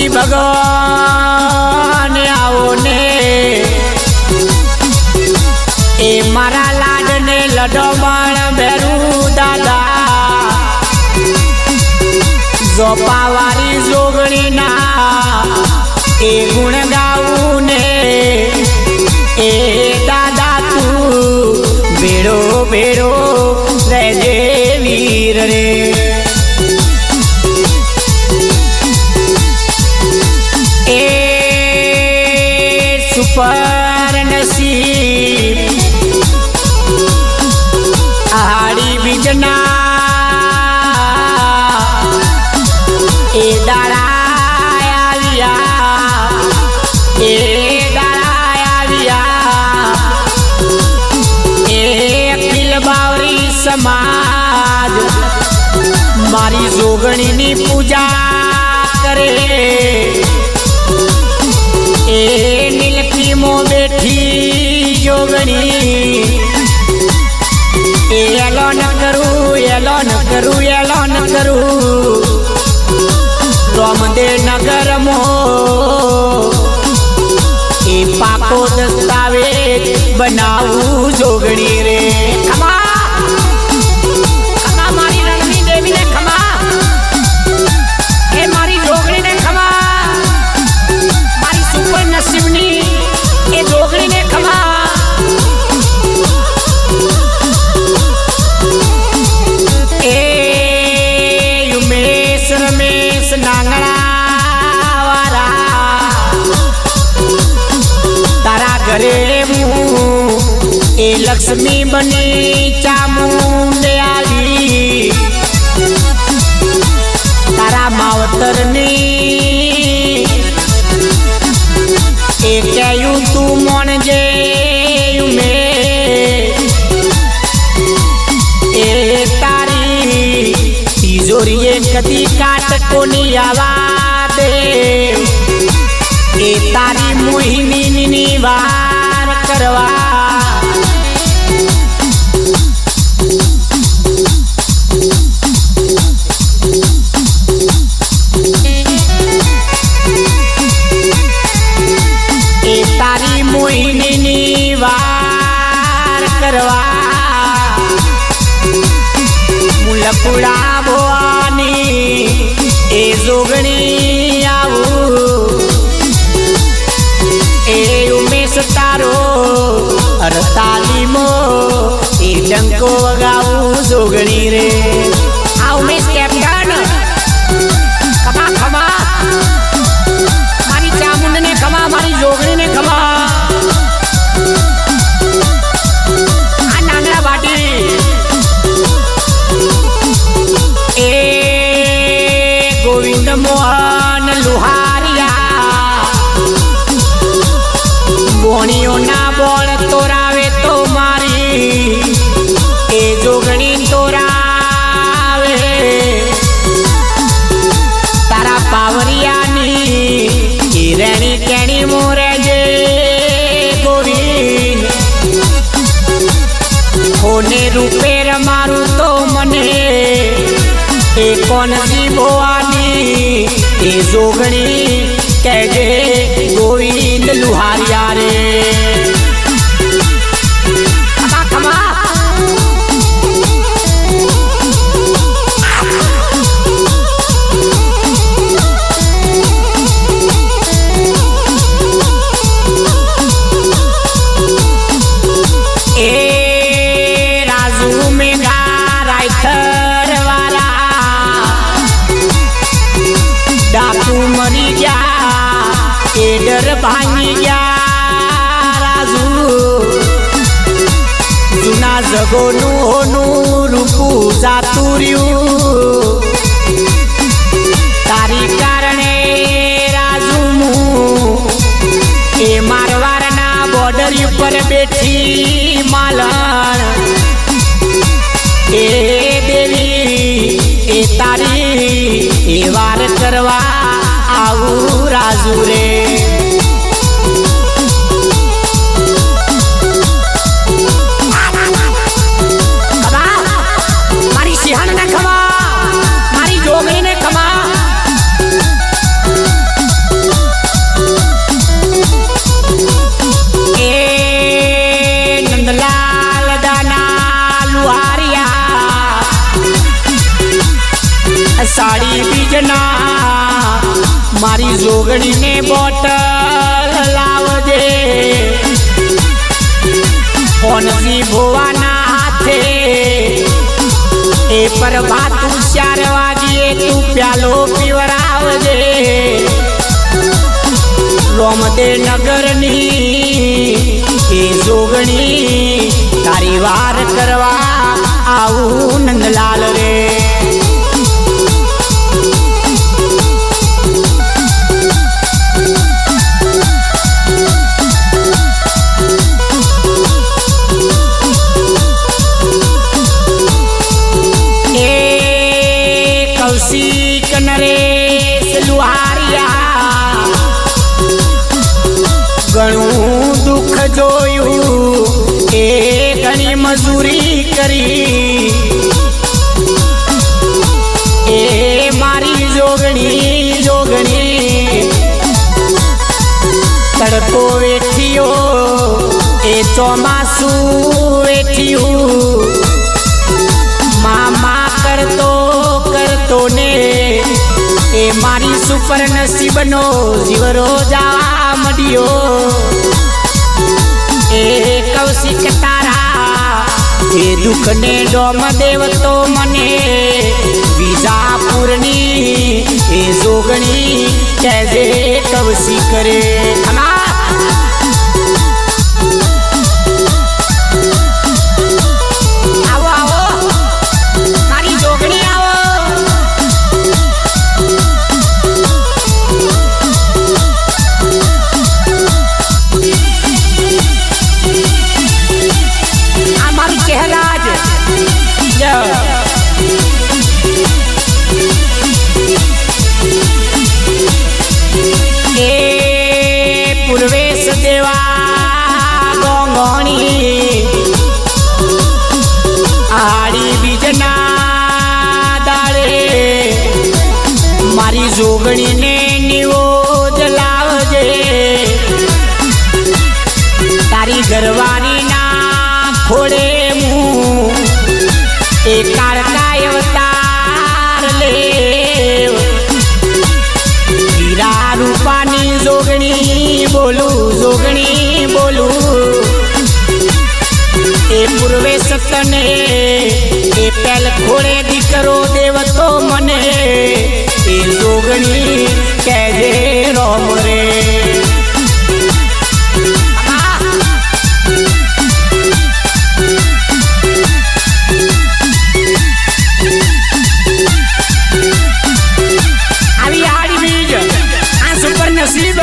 પતિ ભગવાન આવો ને એ મારા લાડ ને લડો બાણ ભેરું દાદા જોપાવારી જોગણી ના એ ગુણ ગાવું ને એ દાદા તું ભેડો ભેડો રહેજે વીર રે એ સુપર નસીબ આહાડી બીજના એ દાડા આવ્યા એ દાડા આવ્યા એ અખિલ બાવરી સમાજ મારી જોગણીની પૂજા કરે એ નીલકીમો બેઠી જોગણી એલોન કરું એલોન કરું એલોન કરું રોમદે નગર મો એ પાકો દસ્તાવેજ બનાવું જોગણી રે ખમા ખમા મારી રણની દેવી ને ખમા એ મારી જોગણી ને ખમા મારી સુપર નસીબની એ જોગણી ને ખમા રમેશ નાંગણા વાળા તારા ઘરે હું એ લક્ષ્મી બની ચામુંડે આવી તારા માવતરની એ કહ્યું તું મોણજે મેં એ તારી તિજોરીએ કદી કાટ કોની આવા દે એ તારી મોહિની વાર કરવા એ તારી મોહિની વાર કરવા મુલકુડા બોવાની એ જોગણી આવું એ ઉમેશ તારો અડતાલીમો એ ડંકો વગાવું જોગણી રે આ ઉમેશ કેપ્ટન ખમા ખમા મારી ચામુંડ ને ખમા મારી જોગણી ને ખમા આ નાંગડા વાટી એ ગોવિંદ મોહન લુહારિયા બોણીઓ ના બોળ તોરાવે તો મારી એ જોગણી તોરાવે તારા પાવરિયાની એ રેણી કેણી મોરે જે ગોવિંદ કોને રૂપે રમારું તો મને એ કોણ જીવવાની એ જોગણી કહેજે ગોવિંદ લુહારિયા રે ખમા ખમા એ રાજુ મેઘા રાયથર ડાકુ મરી ગયા એ ડર ભાંગી ગયા રાજુ જૂના જગોનું હોનું રૂપું જાતું રહ્યું તારી કારણે રાજુ એ મારવાડના બોર્ડર ઉપર બેઠી માલણ એ દેવી એ તારી એ વાર કરવા આવું રાજુ રે મારી સિંહણ ને ખમા મારી જોગણી ને ખમા साड़ी बीजना मारी जोगणी ने बोतल लावजे फोनसी भोवाना हाथे ए पर भातू 4 वागिए तू प्यालो पीवरावजे रोमदे नगरनी ए जोगणी तारी वार करवा आऊ नंदलाल रे घणू दुख जोयू ए घणी मजूरी करी ए मारी जोगणी जोगणी तड़को वेठियो ए चौमासू वेठियो मामा करतो ने ए मारी सुपर नसीबनो जीवरो जा मडियो ए कौशिक तारा ए दुख ने डोम देव तो मने विजापुरनी ए जोगणी कैसे कौशिक रे पूर्वेश देवा गोंगोणी आड़ी बीजना दाड़े मारी जोगणी ने निवो जलावजे तारी घरवारी ना खोड़े मुँह एक कारकाय अवतार ले हीरा रूपानी जोगणी बोलू ए पूर्वे सतने ए पहल खोड़े दिकरो देव तो मने ए जोगणी कहजे रोम रे अभी आड़ी बीज आ सुपर नसीब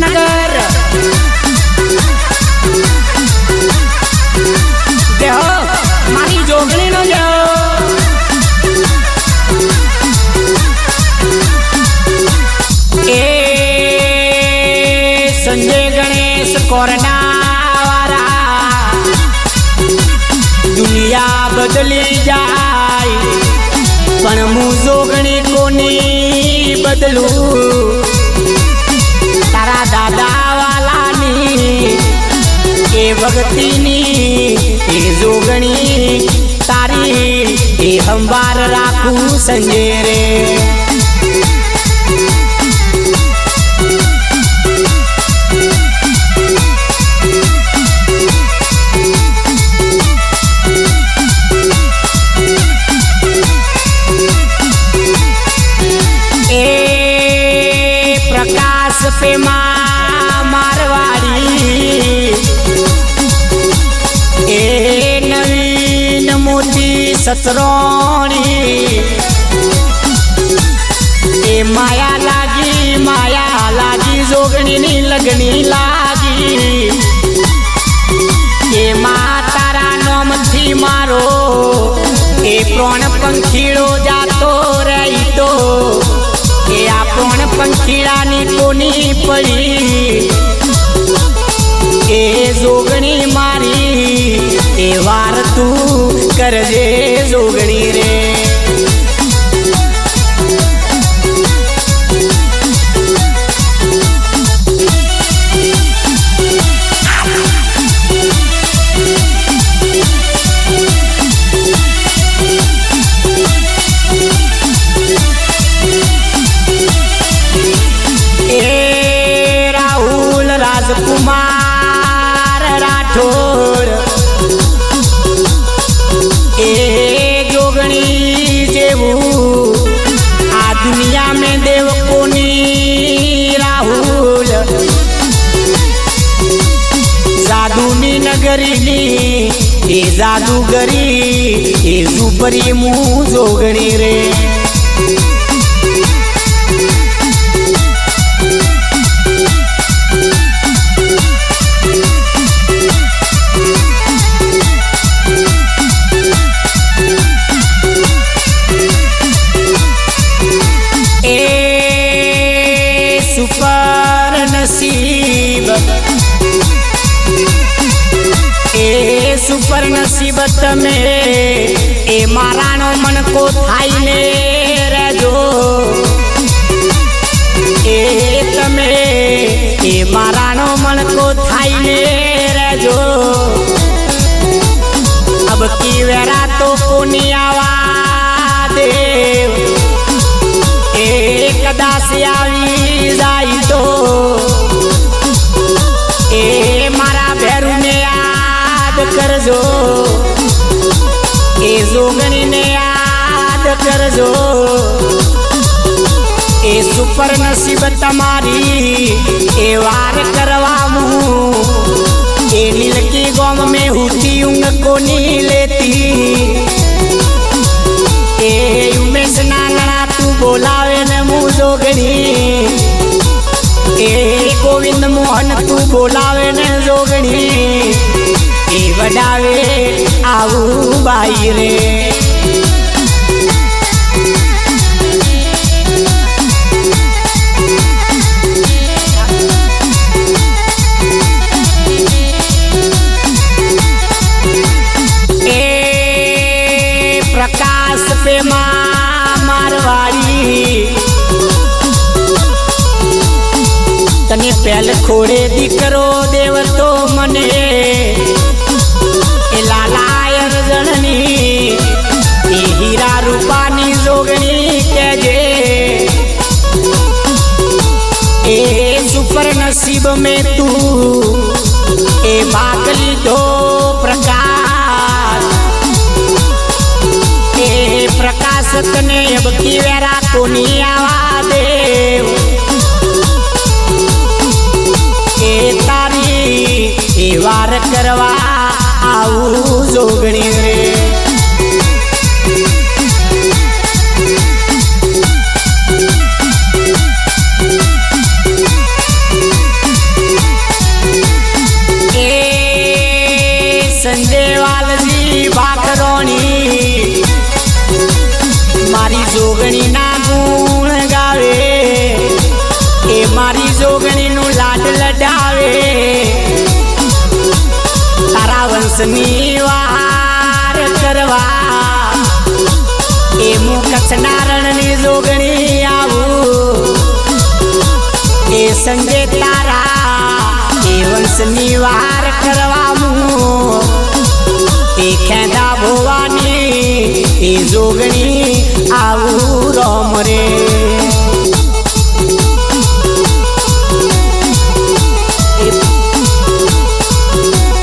नगर देहो मारी जोगणी न जाओ ए संजय गणेश कोरना वारा दुनिया बदली जाए पण मु जोगणी कोनी बदलू तारा दादा वाला नी ए भक्ति नी ए जोगणी तारी ए हंबार राखू संजय रे ए प्रकाश पे मारवाड़ी ए नवीन मोती सतरोणी ए माया लागी जोगणी नी लगनी लागी ए मातारा नोम थी मारो ए प्राण पंखीड़ो जातो रही तो ए आ प्राण पंखीड़ा नी कोनी पड़ी ए जोगणी मारी ए वार तू करजे जोगणी रे सुंदरीनी ए जादूगरी ए सुपरी मुँह जोगणी रे। सुपर नसीब ए सुपर नसीबत में ए मारानो मन को थाई ने रजो ए तमे ए मारानो मन को थाई ने रजो। अब की वेरा तो कोनी आवा देव कदाच आवी जाई तो ए मारा भैरू ने याद करजो ए जोगणी ने याद करजो। ए सुपर नसीब तमारी ए वार करवामू ए नील की गम में हुती उंग को नी लेती ए उमेश नांगड़ा तू बोलावे न मुँह जोगणी ए गोविंद मोहन तू बोलावे न जोगणी ए वडावे आऊ बाई रे। ए प्रकाश पे मारवाड़ी तने पहल खोड़े दिकरो देव तो मने ए लालायर जननी ए हीरा रूपानी जोगणी कहजे। ए सुपर नसीब में तू ए बागली दो प्रकाश ए प्रकाश तने अब की वेरा कोनी आवा देव ए तारी ए वार करवा आऊ जोगणी रे। ए संजय वालजी भाकरोनी मारी जोगणी ना गुण गावे ए मारी जोगणी नु लाड लडावे तारा वंशनी वार करवा ए मुकच नारायणी जोगणी आऊ ए संजय तारा ए वंशनी वार करवा मु ए खेदा भवानी ए जोगणी आऊ राम रे।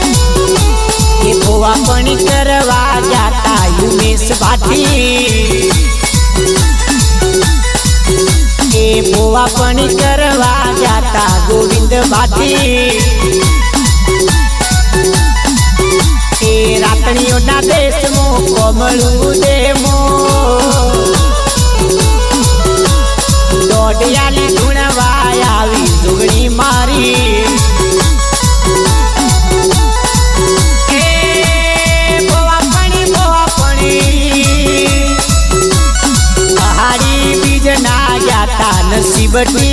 ए भोवा पणी करवा जाता उमेश भाटी ए भोवा पणी करवा जाता गोविंद भाटी ए रातणियों ना देश मो कोमलू दे मो डोडियाली धुणवा आवी जोगणी मारी ए भोवा पणी पहाड़ी बीज ना जाता नसीबटी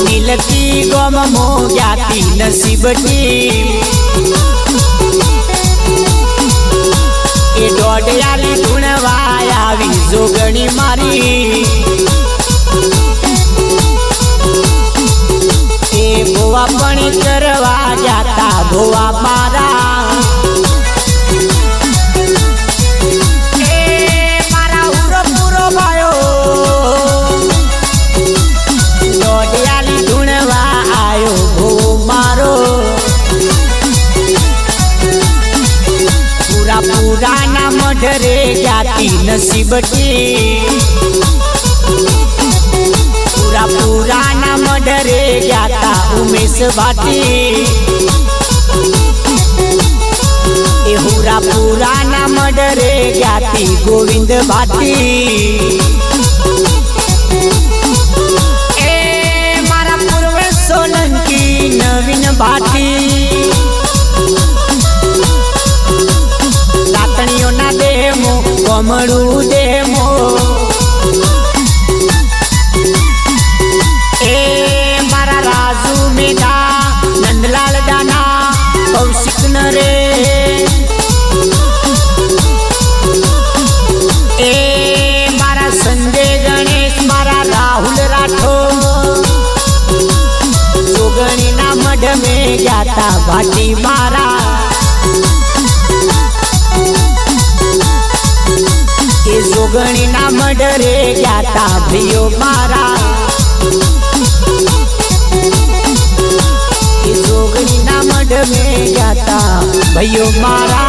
नीलती गम मो जाती नसीबटी ए डोडियाली धुणवा आवी जोगणी मारी ए भोवा पणी करवा जाता भोवा मारा ए मारा उरो पूरो भायो डोडियाली धुणवा आयो भो मारो पूरा पूरा ना मढरे जाती नसीबटी पूरा पूरा ना मढरे जाता उमेश भाटी हुरा पुराना मडरे ज्ञाति गोविंद भाटी ए मारा पूर्व सोलंकी नवीन भाटी लातणियों ना देमो कमड़ू देमो ए मारा राजू मेधा नंदलाल दाना कौशिक नरे ए मारा संजय गणेश मारा राहुल राठौर जोगणी ना मढ़ में जाता भाटी मारा ए जोगणी ना मढ़ रे जाता भैयो मारा ए जोगणी ना मढ़ में जाता भैयो मारा।